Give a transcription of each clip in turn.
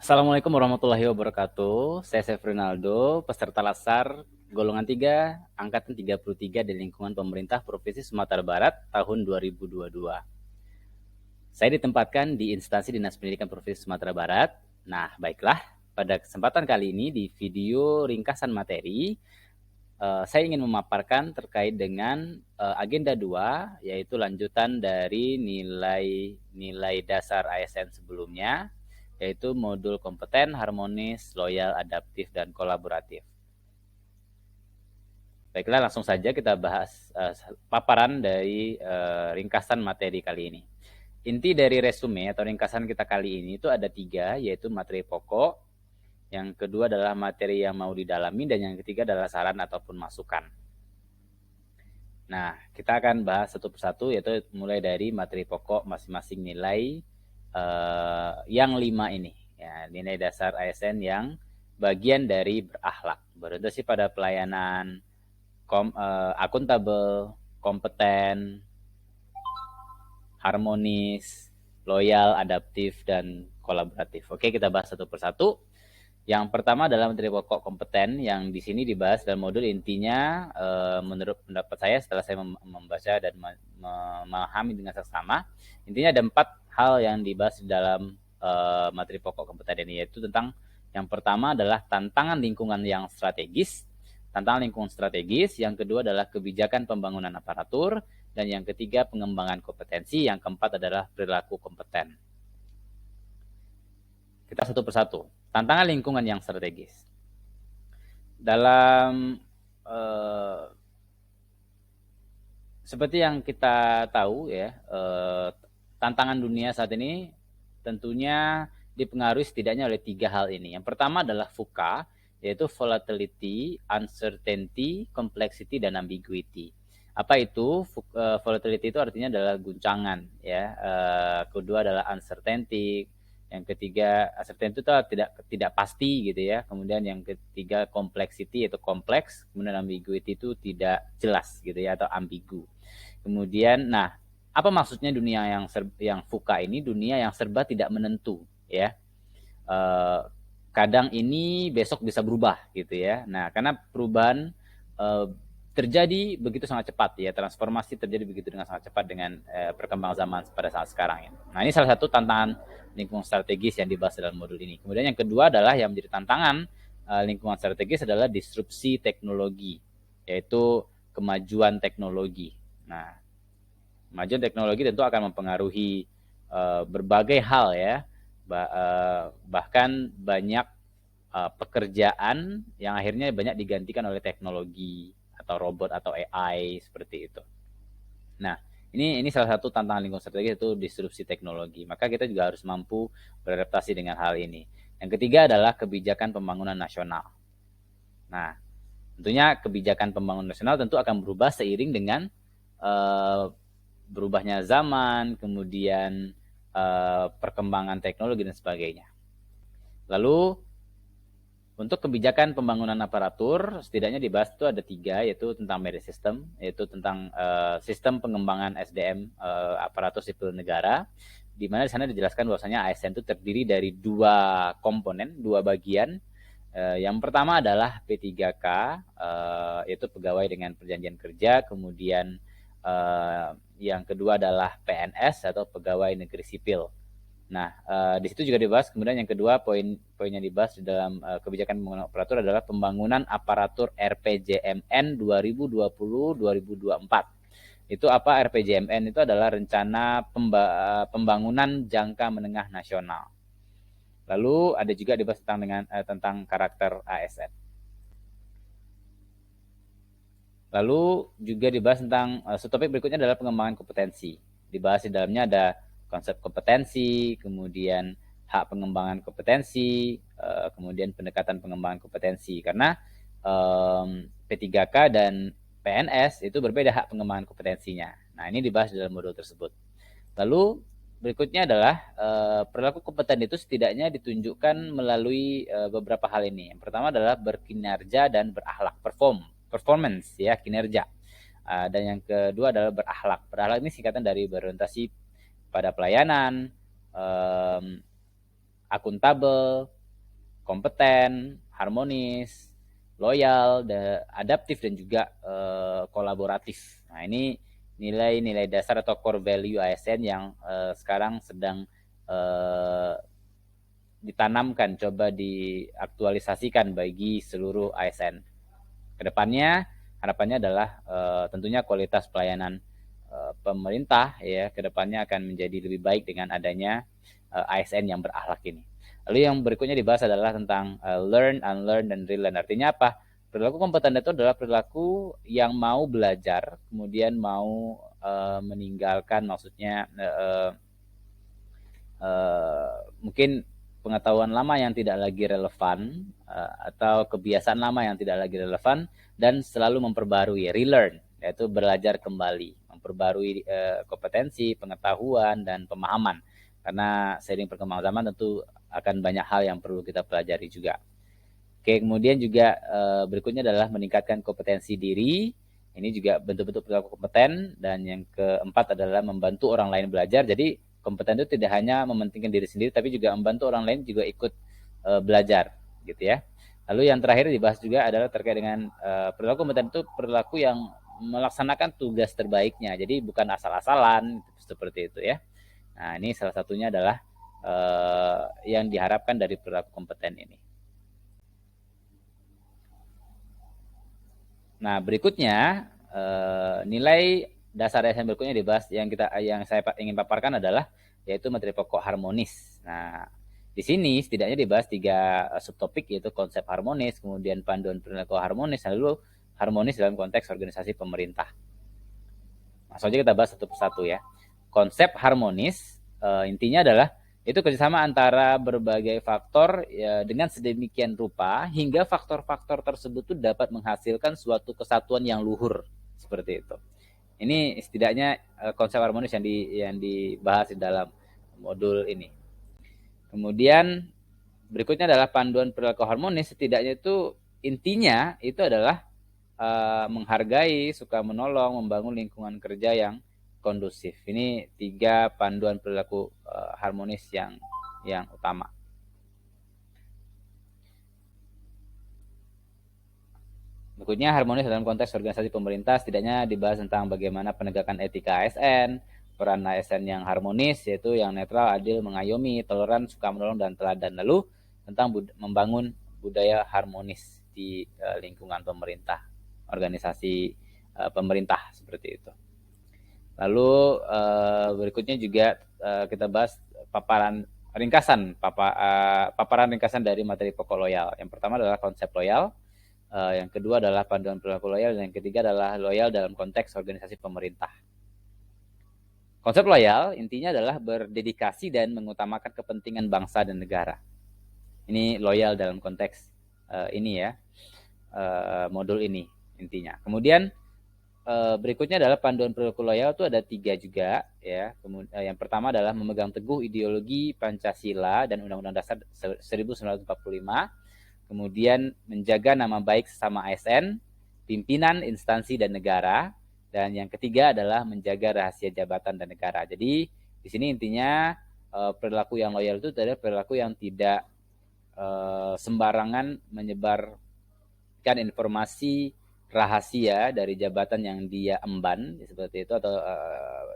Assalamualaikum warahmatullahi wabarakatuh. Saya Rinaldo, peserta Lasar golongan 3, angkatan 33 di lingkungan pemerintah Provinsi Sumatera Barat tahun 2022. Saya ditempatkan di instansi Dinas Pendidikan Provinsi Sumatera Barat. Nah, baiklah, pada kesempatan kali ini di video ringkasan materi, saya ingin memaparkan terkait dengan agenda 2, yaitu lanjutan dari nilai dasar ASN sebelumnya, yaitu modul kompeten, harmonis, loyal, adaptif, dan kolaboratif. Baiklah, langsung saja kita bahas paparan dari ringkasan materi kali ini. Inti dari resume atau ringkasan kita kali ini itu ada 3, yaitu materi pokok, yang kedua adalah materi yang mau didalami, dan yang ketiga adalah saran ataupun masukan. Nah, kita akan bahas satu persatu, yaitu mulai dari materi pokok masing-masing nilai yang 5 ini. Ya, nilai dasar ASN yang bagian dari berakhlak, berorientasi pada pelayanan, akuntabel, kompeten, harmonis, loyal, adaptif, dan kolaboratif. Oke, kita bahas satu persatu. Yang pertama adalah materi pokok kompeten yang di sini dibahas dalam modul. Intinya menurut pendapat saya setelah saya membaca dan memahami dengan seksama, intinya ada 4 hal yang dibahas di dalam materi pokok kompeten ini, yaitu tentang yang pertama adalah tantangan lingkungan yang strategis, yang kedua adalah kebijakan pembangunan aparatur, dan yang ketiga pengembangan kompetensi, yang keempat adalah perilaku kompeten. Kita satu persatu. Tantangan lingkungan yang strategis. Dalam seperti yang kita tahu ya, tantangan dunia saat ini tentunya dipengaruhi setidaknya oleh 3 hal ini. Yang pertama adalah VUCA, yaitu volatility, uncertainty, complexity, dan ambiguity. Apa itu? Volatility itu artinya adalah guncangan ya. Kedua adalah uncertainty, yang ketiga uncertainty itu tidak pasti gitu ya. Kemudian yang ketiga complexity, yaitu kompleks. Kemudian ambiguity itu tidak jelas gitu ya, atau ambigu. Kemudian, nah, apa maksudnya dunia yang VUCA ini? Dunia yang serba tidak menentu ya. Kadang ini besok bisa berubah gitu ya. Nah, karena perubahan terjadi begitu sangat cepat ya, transformasi terjadi begitu dengan sangat cepat dengan perkembangan zaman pada saat sekarang ya. Nah, ini salah satu tantangan lingkungan strategis yang dibahas dalam modul ini. Kemudian yang kedua adalah yang menjadi tantangan lingkungan strategis adalah disrupsi teknologi, yaitu kemajuan teknologi. Nah, kemajuan teknologi tentu akan mempengaruhi berbagai hal ya, bahkan banyak pekerjaan yang akhirnya banyak digantikan oleh teknologi atau robot atau AI seperti itu. Nah, ini salah satu tantangan lingkungan strategis, itu disrupsi teknologi. Maka kita juga harus mampu beradaptasi dengan hal ini. Yang ketiga adalah kebijakan pembangunan nasional. Nah, tentunya kebijakan pembangunan nasional tentu akan berubah seiring dengan berubahnya zaman, kemudian perkembangan teknologi dan sebagainya. Lalu untuk kebijakan pembangunan aparatur, setidaknya dibahas itu ada 3, yaitu tentang merit system, yaitu tentang sistem pengembangan SDM aparatur sipil negara, di mana di sana dijelaskan bahwasanya ASN itu terdiri dari 2 komponen, 2 bagian. Yang pertama adalah P3K, yaitu pegawai dengan perjanjian kerja, kemudian yang kedua adalah PNS atau pegawai negeri sipil. Nah, di situ juga dibahas. Kemudian yang kedua, poin yang dibahas di dalam kebijakan pembangunan aparatur adalah pembangunan aparatur RPJMN 2020-2024. Itu apa RPJMN? Itu adalah rencana pembangunan jangka menengah nasional. Lalu ada juga dibahas tentang karakter ASN. Lalu juga dibahas tentang subtopik berikutnya adalah pengembangan kompetensi. Dibahas di dalamnya ada konsep kompetensi, kemudian hak pengembangan kompetensi, kemudian pendekatan pengembangan kompetensi. Karena P3K dan PNS itu berbeda hak pengembangan kompetensinya. Nah, ini dibahas dalam modul tersebut. Lalu berikutnya adalah perilaku kompeten itu setidaknya ditunjukkan melalui beberapa hal ini. Yang pertama adalah berkinerja dan berakhlak, performance ya, kinerja. Dan yang kedua adalah berakhlak. Berakhlak ini singkatan dari berorientasi pada pelayanan, akuntabel, kompeten, harmonis, loyal, adaptif, dan juga kolaboratif. Nah, ini nilai-nilai dasar atau core value ASN yang sekarang sedang ditanamkan, coba diaktualisasikan bagi seluruh ASN. Kedepannya harapannya adalah tentunya kualitas pelayanan pemerintah ya kedepannya akan menjadi lebih baik dengan adanya ASN yang berakhlak ini. Lalu yang berikutnya dibahas adalah tentang learn, unlearn, dan relearn. Artinya apa? Perilaku kompeten itu adalah perilaku yang mau belajar, kemudian mau meninggalkan, maksudnya mungkin pengetahuan lama yang tidak lagi relevan atau kebiasaan lama yang tidak lagi relevan dan selalu memperbarui, relearn, yaitu belajar kembali, memperbarui kompetensi, pengetahuan, dan pemahaman. Karena seiring perkembangan zaman tentu akan banyak hal yang perlu kita pelajari juga. Oke, kemudian juga berikutnya adalah meningkatkan kompetensi diri. Ini juga bentuk-bentuk perilaku kompeten. Dan yang keempat adalah membantu orang lain belajar. Jadi kompeten itu tidak hanya mementingkan diri sendiri, tapi juga membantu orang lain juga ikut belajar, gitu ya. Lalu yang terakhir dibahas juga adalah terkait dengan perilaku kompeten itu perilaku yang melaksanakan tugas terbaiknya. Jadi bukan asal-asalan seperti itu ya. Nah, ini salah satunya adalah yang diharapkan dari perilaku kompeten ini. Nah, berikutnya nilai dasar ASN berikutnya dibahas yang saya ingin paparkan adalah yaitu materi pokok harmonis. Nah, di sini setidaknya dibahas 3 subtopik, yaitu konsep harmonis, kemudian panduan perilaku harmonis, lalu harmonis dalam konteks organisasi pemerintah. Langsung aja kita bahas satu persatu ya. Konsep harmonis intinya adalah itu kerjasama antara berbagai faktor ya, dengan sedemikian rupa hingga faktor-faktor tersebut itu dapat menghasilkan suatu kesatuan yang luhur, seperti itu. Ini setidaknya konsep harmonis yang dibahas di dalam modul ini. Kemudian berikutnya adalah panduan perilaku harmonis. Setidaknya itu intinya itu adalah menghargai, suka menolong, membangun lingkungan kerja yang kondusif. Ini 3 panduan perilaku harmonis yang utama. Berikutnya harmonis dalam konteks organisasi pemerintah, setidaknya dibahas tentang bagaimana penegakan etika ASN, peran ASN yang harmonis, yaitu yang netral, adil, mengayomi, toleran, suka menolong, dan teladan. Lalu tentang membangun budaya harmonis di lingkungan pemerintah, organisasi pemerintah, seperti itu. Lalu berikutnya juga kita bahas paparan ringkasan dari materi pokok loyal. Yang pertama adalah konsep loyal, yang kedua adalah panduan perilaku loyal, dan yang ketiga adalah loyal dalam konteks organisasi pemerintah. Konsep loyal intinya adalah berdedikasi dan mengutamakan kepentingan bangsa dan negara. Ini loyal dalam konteks ini ya, modul ini intinya. Kemudian berikutnya adalah panduan perilaku loyal itu ada 3 juga ya. Yang pertama adalah memegang teguh ideologi Pancasila dan Undang-Undang Dasar 1945. Kemudian menjaga nama baik sesama ASN, pimpinan, instansi, dan negara. Dan yang ketiga adalah menjaga rahasia jabatan dan negara. Jadi di sini intinya perilaku yang loyal itu adalah perilaku yang tidak sembarangan menyebarkan informasi rahasia dari jabatan yang dia emban seperti itu, atau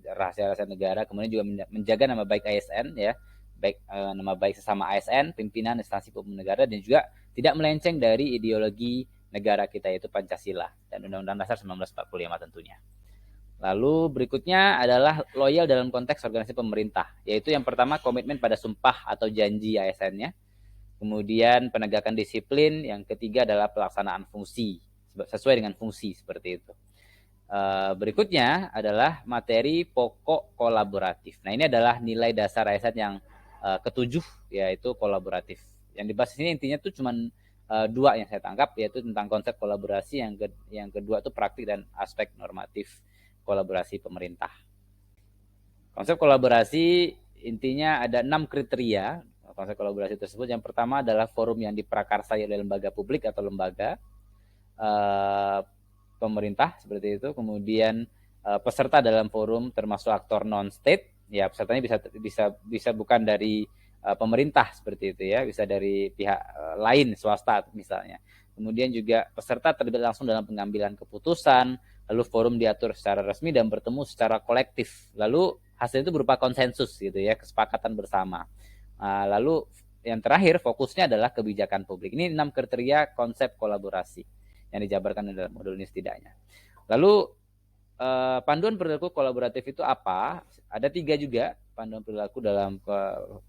rahasia-rahasia negara. Kemudian juga menjaga nama baik ASN ya, baik nama baik sesama ASN, pimpinan, instansi publik negara, dan juga tidak melenceng dari ideologi negara kita, yaitu Pancasila dan Undang-Undang Dasar 1945 tentunya. Lalu berikutnya adalah loyal dalam konteks organisasi pemerintah, yaitu yang pertama komitmen pada sumpah atau janji ASN-nya, kemudian penegakan disiplin, yang ketiga adalah pelaksanaan fungsi sesuai dengan fungsi, seperti itu. Berikutnya adalah materi pokok kolaboratif. Nah, ini adalah nilai dasar ASN yang ketujuh, yaitu kolaboratif. Yang dibahas ini intinya tuh cuma 2 yang saya tangkap, yaitu tentang konsep kolaborasi, yang kedua itu praktik dan aspek normatif kolaborasi pemerintah. Konsep kolaborasi intinya ada 6 kriteria konsep kolaborasi tersebut. Yang pertama adalah forum yang diprakarsai oleh lembaga publik atau lembaga pemerintah, seperti itu. Kemudian peserta dalam forum termasuk aktor non-state, ya pesertanya bisa bukan dari pemerintah seperti itu ya, bisa dari pihak lain swasta misalnya. Kemudian juga peserta terlibat langsung dalam pengambilan keputusan, lalu forum diatur secara resmi dan bertemu secara kolektif. Lalu hasil itu berupa konsensus gitu ya, kesepakatan bersama. Lalu yang terakhir fokusnya adalah kebijakan publik. Ini 6 kriteria konsep kolaborasi yang dijabarkan dalam modul ini setidaknya. Lalu panduan perilaku kolaboratif itu apa? Ada 3 juga panduan perilaku dalam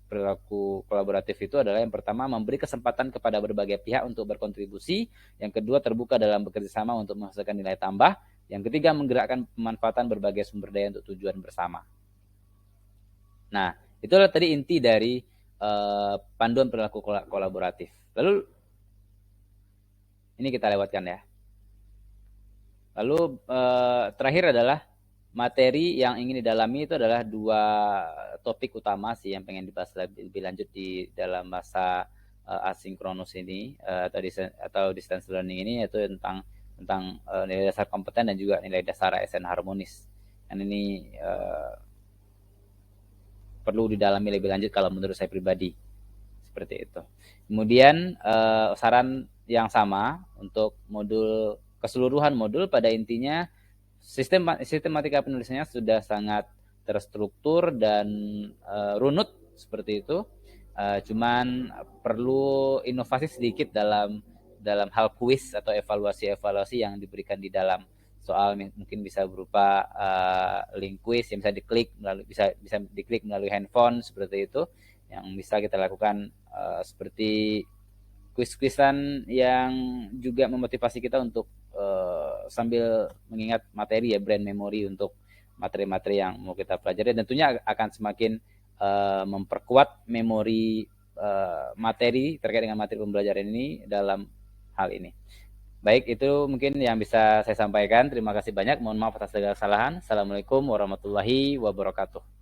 perilaku kolaboratif itu adalah yang pertama memberi kesempatan kepada berbagai pihak untuk berkontribusi, yang kedua terbuka dalam bekerja sama untuk menghasilkan nilai tambah, yang ketiga menggerakkan pemanfaatan berbagai sumber daya untuk tujuan bersama. Nah, itulah tadi inti dari panduan perilaku kolaboratif. Lalu ini kita lewatkan ya. Lalu terakhir adalah materi yang ingin didalami itu adalah 2 topik utama sih yang pengen dibahas lebih lanjut di dalam masa asinkronus ini atau distance learning ini, yaitu tentang nilai dasar kompeten dan juga nilai dasar ASN harmonis. Dan ini perlu didalami lebih lanjut kalau menurut saya pribadi seperti itu. Kemudian saran yang sama untuk keseluruhan modul pada intinya sistematika penulisannya sudah sangat terstruktur dan runut seperti itu. Cuman perlu inovasi sedikit dalam hal kuis atau evaluasi yang diberikan di dalam soal, mungkin bisa berupa link kuis yang bisa diklik melalui handphone seperti itu, yang bisa kita lakukan seperti kuis-kuisan yang juga memotivasi kita untuk sambil mengingat materi ya, brain memory untuk materi-materi yang mau kita pelajari, dan tentunya akan semakin memperkuat memori materi terkait dengan materi pembelajaran ini dalam hal ini. Baik, itu mungkin yang bisa saya sampaikan. Terima kasih banyak. Mohon maaf atas segala kesalahan. Assalamualaikum warahmatullahi wabarakatuh.